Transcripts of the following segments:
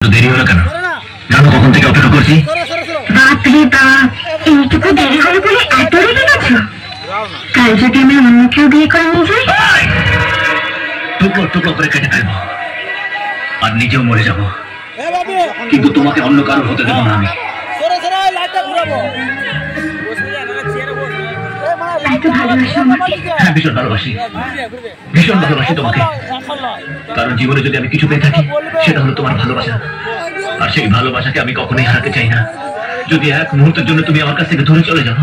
দেরি হলো কেন? জানো কখন থেকে অপেক্ষা করছি? বাপরে বাপ, এইটুকু দেরি হলো বলে এত রেগে গেছো? কাল যদি আমি অন্য কেউ বিয়ে করে নিয়ে যাই, টুকরো টুকরো করে কেটে ফেলবো আর নিজেও মরে যাবো, কিন্তু তোমাকে অন্য কারোর হতে দেবো না আমি। হ্যাঁ, ভীষণ ভালোবাসি, ভীষণ ভালোবাসি তোমাকে। কারণ জীবনে যদি আমি কিছু পেয়ে থাকি সেটা হলো তোমার ভালোবাসা, আর সেই ভালোবাসাকে আমি কখনোই হারাতে চাই না। যদি এক মুহূর্তের জন্য তুমি আমার কাছ থেকে দূরে চলে যাও,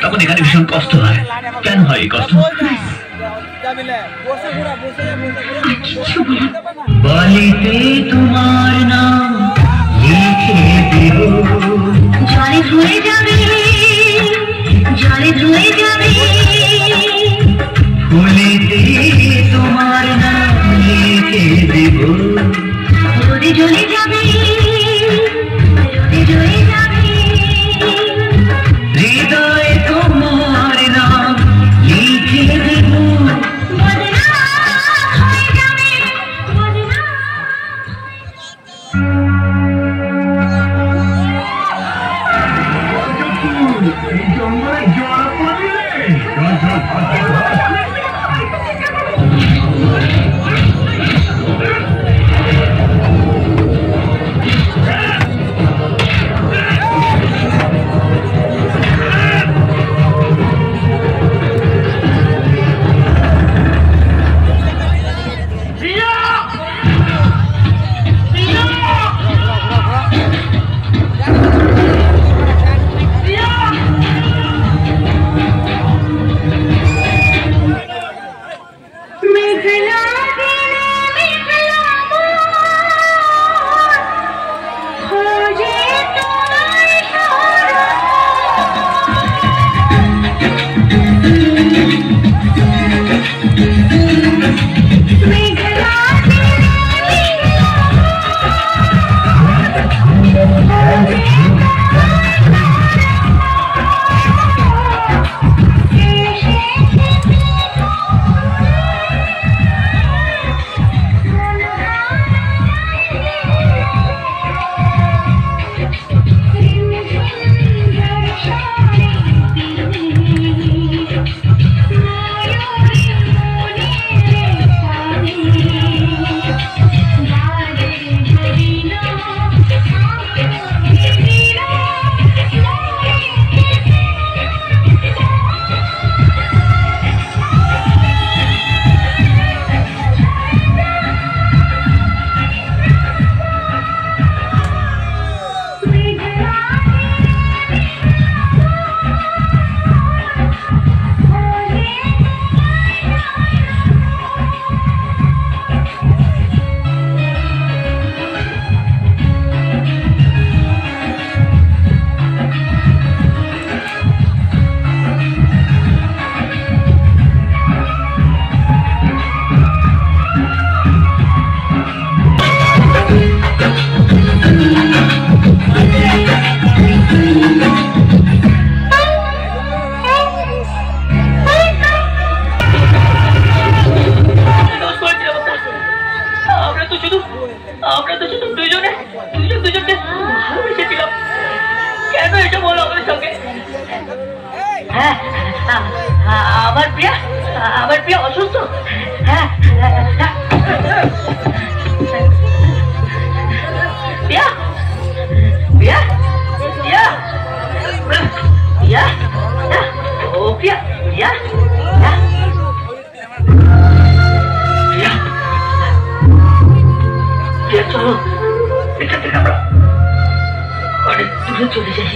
তখন এখানে ভীষণ কষ্ট হয়। কেন হয় এই কষ্ট? বলিতে তোমার নাম লিখে দেব, জলে ধুয়ে যাবে, জলে ধুয়ে যাবে, বলিতে তোমার নাম লিখে দেব, রোদে জ্বলে যাবে, রোদে জ্বলে যাবে, হৃদয়ে তোমার নাম লিখে দেব। বদনাম হয়ে যাবে, বদনাম। আমার প্রিয় অসুস্থ। হ্যাঁ, প্রিয়া, প্রিয়া, প্রিয়া, প্রিয়া, ও প্রিয়া, প্রিয়া, প্রিয়া, প্রিয়া, চলো এখান থেকে আমরা অনেক দূরে চলে যাই,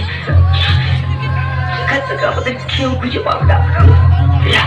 এখান থেকে আমাদের কেউ খুঁজে পাবে না। প্রিয়া,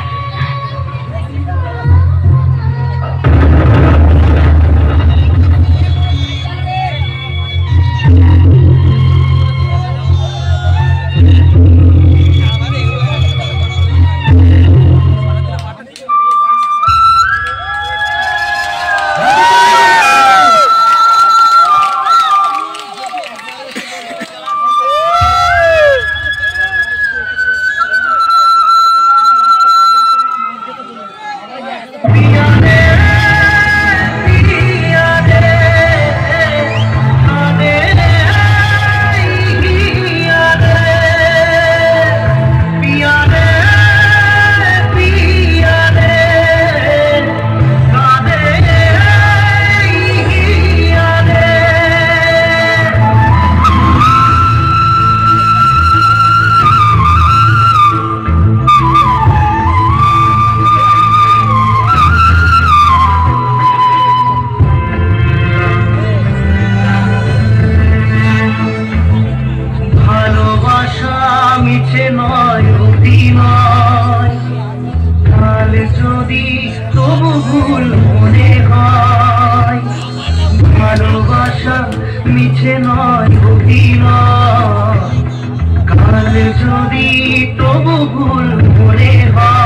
মিছে নয় অভিনয়, কাল যদি তবু ভুল মনে হয়